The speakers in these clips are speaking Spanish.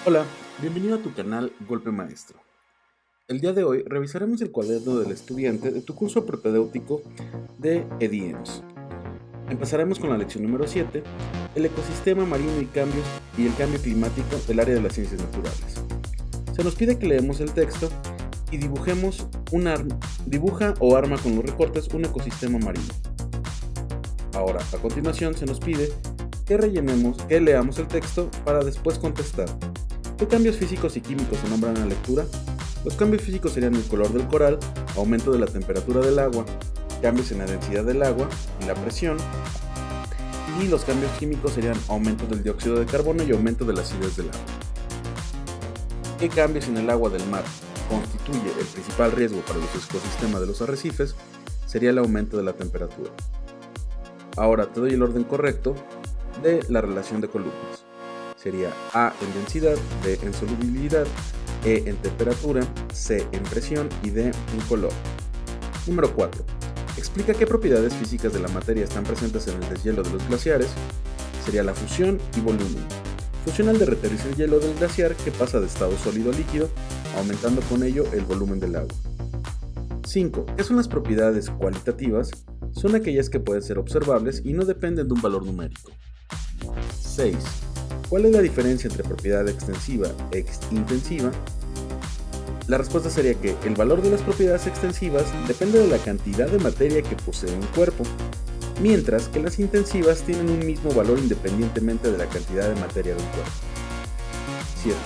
Hola, bienvenido a tu canal Golpe Maestro. El día de hoy revisaremos el cuaderno del estudiante de tu curso propedéutico de EDIEMS. Empezaremos con la lección número 7, el ecosistema marino y el cambio climático del área de las ciencias naturales. Se nos pide que leemos el texto y dibuja o arma con los recortes un ecosistema marino. Ahora, a continuación, se nos pide que leamos el texto para después contestar. ¿Qué cambios físicos y químicos se nombran en la lectura? Los cambios físicos serían el color del coral, aumento de la temperatura del agua, cambios en la densidad del agua y la presión, y los cambios químicos serían aumento del dióxido de carbono y aumento de la acidez del agua. ¿Qué cambios en el agua del mar constituye el principal riesgo para los ecosistemas de los arrecifes? Sería el aumento de la temperatura. Ahora te doy el orden correcto de la relación de columnas. Sería A en densidad, B en solubilidad, E en temperatura, C en presión y D en color. Número 4. Explica qué propiedades físicas de la materia están presentes en el deshielo de los glaciares. Sería la fusión y volumen. Fusión al derretirse el hielo del glaciar que pasa de estado sólido a líquido, aumentando con ello el volumen del agua. 5. ¿Qué son las propiedades cualitativas? Son aquellas que pueden ser observables y no dependen de un valor numérico. 6. ¿Cuál es la diferencia entre propiedad extensiva e intensiva? La respuesta sería que el valor de las propiedades extensivas depende de la cantidad de materia que posee un cuerpo, mientras que las intensivas tienen un mismo valor independientemente de la cantidad de materia del cuerpo. 7.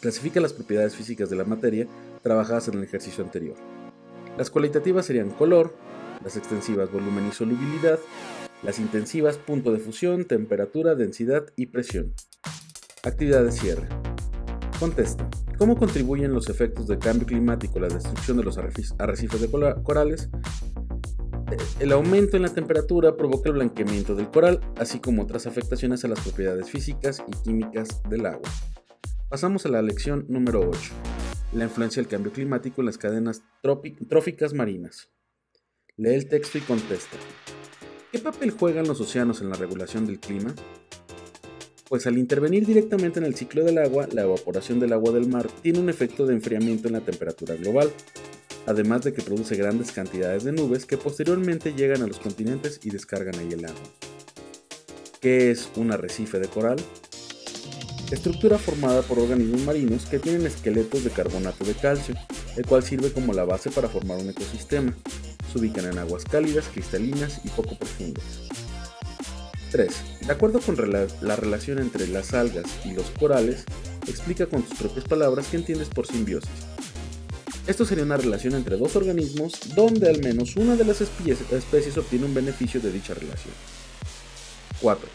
Clasifica las propiedades físicas de la materia trabajadas en el ejercicio anterior. Las cualitativas serían color, las extensivas volumen y solubilidad, las intensivas punto de fusión, temperatura, densidad y presión. Actividad de cierre. Contesta. ¿Cómo contribuyen los efectos del cambio climático a la destrucción de los arrecifes de corales? El aumento en la temperatura provoca el blanqueamiento del coral, así como otras afectaciones a las propiedades físicas y químicas del agua. Pasamos a la lección número 8. La influencia del cambio climático en las cadenas tróficas marinas. Lee el texto y contesta. ¿Qué papel juegan los océanos en la regulación del clima? Pues al intervenir directamente en el ciclo del agua, la evaporación del agua del mar tiene un efecto de enfriamiento en la temperatura global, además de que produce grandes cantidades de nubes que posteriormente llegan a los continentes y descargan ahí el agua. ¿Qué es un arrecife de coral? Estructura formada por organismos marinos que tienen esqueletos de carbonato de calcio, el cual sirve como la base para formar un ecosistema. Se ubican en aguas cálidas, cristalinas y poco profundas. 3. De acuerdo con la relación entre las algas y los corales, explica con tus propias palabras qué entiendes por simbiosis. Esto sería una relación entre dos organismos donde al menos una de las especies obtiene un beneficio de dicha relación. 4.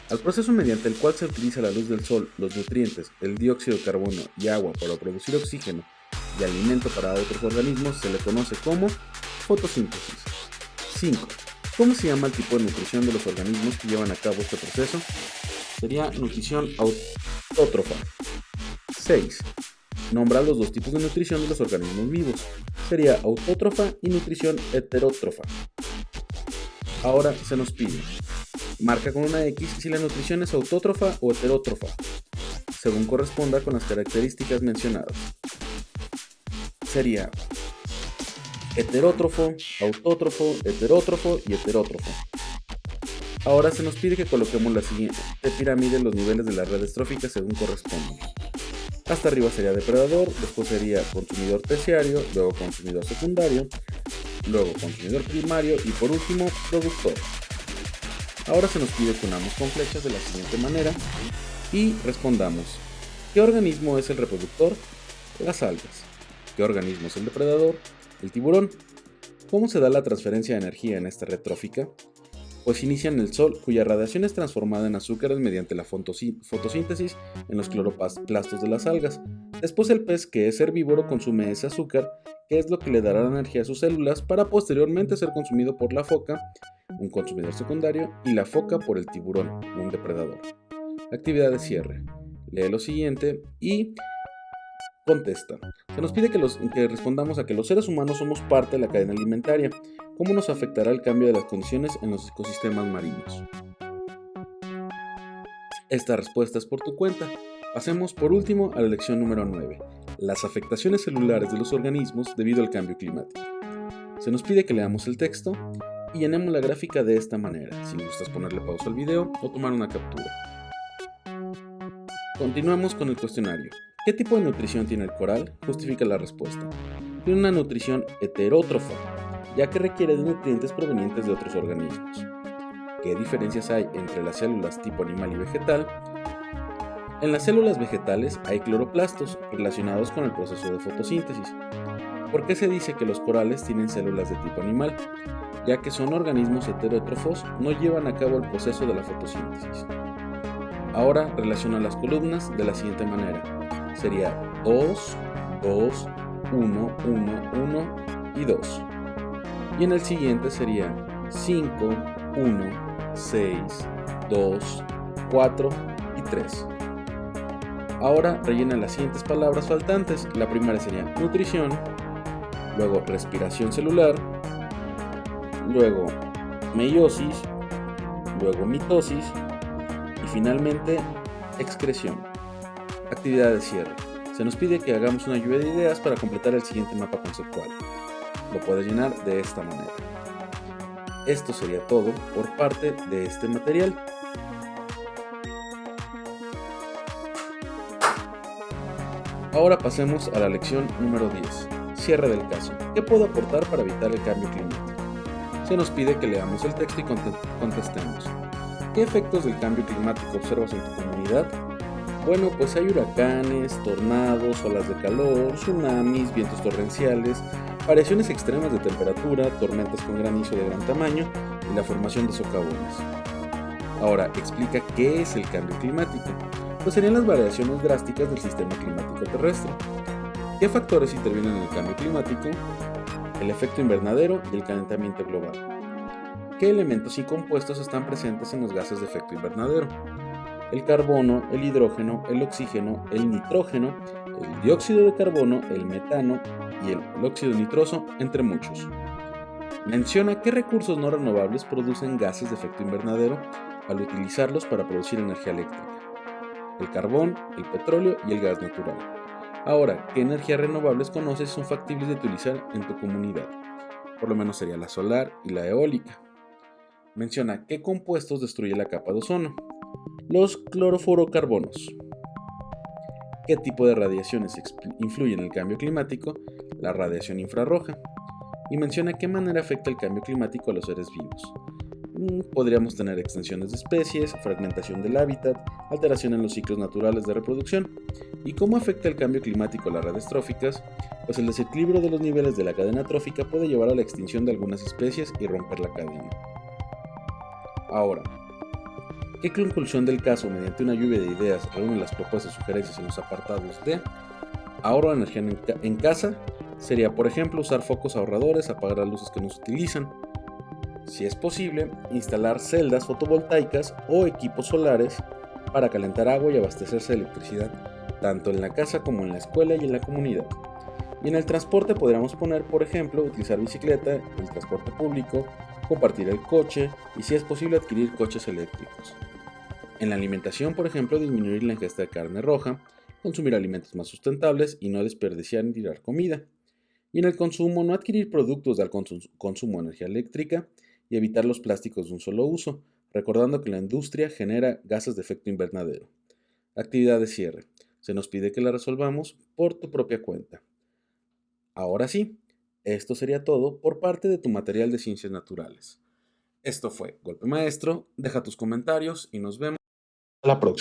Al proceso mediante el cual se utiliza la luz del sol, los nutrientes, el dióxido de carbono y agua para producir oxígeno y alimento para otros organismos se le conoce como fotosíntesis. 5. ¿Cómo se llama el tipo de nutrición de los organismos que llevan a cabo este proceso? Sería nutrición autótrofa. 6. Nombra los dos tipos de nutrición de los organismos vivos. Sería autótrofa y nutrición heterótrofa. Ahora se nos pide. Marca con una X si la nutrición es autótrofa o heterótrofa, según corresponda con las características mencionadas. Sería heterótrofo, autótrofo, heterótrofo y heterótrofo. Ahora se nos pide que coloquemos la siguiente pirámide en los niveles de las redes tróficas según correspondan. Hasta arriba sería depredador, después sería consumidor terciario, luego consumidor secundario, luego consumidor primario y por último productor. Ahora se nos pide que unamos con flechas de la siguiente manera y respondamos. ¿Qué organismo es el reproductor? Las algas. ¿Qué organismo es el depredador? El tiburón. ¿Cómo se da la transferencia de energía en esta red trófica? Pues inicia en el sol, cuya radiación es transformada en azúcares mediante la fotosíntesis en los cloroplastos de las algas. Después el pez, que es herbívoro, consume ese azúcar, que es lo que le dará la energía a sus células para posteriormente ser consumido por la foca, un consumidor secundario, y la foca por el tiburón, un depredador. Actividad de cierre. Lee lo siguiente y contesta. Se nos pide que respondamos a que los seres humanos somos parte de la cadena alimentaria. ¿Cómo nos afectará el cambio de las condiciones en los ecosistemas marinos? Esta respuesta es por tu cuenta. Pasemos por último a la lección número 9, las afectaciones celulares de los organismos debido al cambio climático. Se nos pide que leamos el texto y llenemos la gráfica de esta manera, si gustas ponerle pausa al video o tomar una captura. Continuamos con el cuestionario. ¿Qué tipo de nutrición tiene el coral? Justifica la respuesta. Tiene una nutrición heterótrofa, ya que requiere de nutrientes provenientes de otros organismos. ¿Qué diferencias hay entre las células tipo animal y vegetal? En las células vegetales hay cloroplastos relacionados con el proceso de fotosíntesis. ¿Por qué se dice que los corales tienen células de tipo animal? Ya que son organismos heterótrofos, no llevan a cabo el proceso de la fotosíntesis. Ahora relaciona las columnas de la siguiente manera. Sería 2, 2, 1, 1, 1 y 2. Y en el siguiente sería 5, 1, 6, 2, 4 y 3. Ahora rellena las siguientes palabras faltantes. La primera sería nutrición, luego respiración celular, luego meiosis, luego mitosis y finalmente excreción. Actividad de cierre. Se nos pide que hagamos una lluvia de ideas para completar el siguiente mapa conceptual. Lo puedes llenar de esta manera. Esto sería todo por parte de este material. Ahora pasemos a la lección número 10, cierre del caso. ¿Qué puedo aportar para evitar el cambio climático? Se nos pide que leamos el texto y contestemos. ¿Qué efectos del cambio climático observas en tu comunidad? Bueno, pues hay huracanes, tornados, olas de calor, tsunamis, vientos torrenciales, variaciones extremas de temperatura, tormentas con granizo de gran tamaño y la formación de socavones. Ahora, explica qué es el cambio climático. Pues serían las variaciones drásticas del sistema climático terrestre. ¿Qué factores intervienen en el cambio climático? El efecto invernadero y el calentamiento global. ¿Qué elementos y compuestos están presentes en los gases de efecto invernadero? El carbono, el hidrógeno, el oxígeno, el nitrógeno, el dióxido de carbono, el metano y el óxido nitroso, entre muchos. Menciona qué recursos no renovables producen gases de efecto invernadero al utilizarlos para producir energía eléctrica. El carbón, el petróleo y el gas natural. Ahora, ¿qué energías renovables conoces y son factibles de utilizar en tu comunidad? Por lo menos sería la solar y la eólica. Menciona qué compuestos destruye la capa de ozono. Los clorofluorocarbonos. ¿Qué tipo de radiaciones influyen en el cambio climático? La radiación infrarroja. Y menciona qué manera afecta el cambio climático a los seres vivos. Podríamos tener extinciones de especies, fragmentación del hábitat, alteración en los ciclos naturales de reproducción. ¿Y cómo afecta el cambio climático a las redes tróficas? Pues el desequilibrio de los niveles de la cadena trófica puede llevar a la extinción de algunas especies y romper la cadena. Ahora, ¿qué conclusión del caso mediante una lluvia de ideas reúne las propuestas y sugerencias en los apartados de ahorro de energía en casa? Sería, por ejemplo, usar focos ahorradores, apagar las luces que no se utilizan. Si es posible, instalar celdas fotovoltaicas o equipos solares para calentar agua y abastecerse de electricidad, tanto en la casa como en la escuela y en la comunidad. Y en el transporte podríamos poner, por ejemplo, utilizar bicicleta, el transporte público, compartir el coche y si es posible adquirir coches eléctricos. En la alimentación, por ejemplo, disminuir la ingesta de carne roja, consumir alimentos más sustentables y no desperdiciar ni tirar comida. Y en el consumo, no adquirir productos de alto consumo de energía eléctrica y evitar los plásticos de un solo uso, recordando que la industria genera gases de efecto invernadero. Actividad de cierre. Se nos pide que la resolvamos por tu propia cuenta. Ahora sí, esto sería todo por parte de tu material de ciencias naturales. Esto fue Golpe Maestro, deja tus comentarios y nos vemos a la próxima.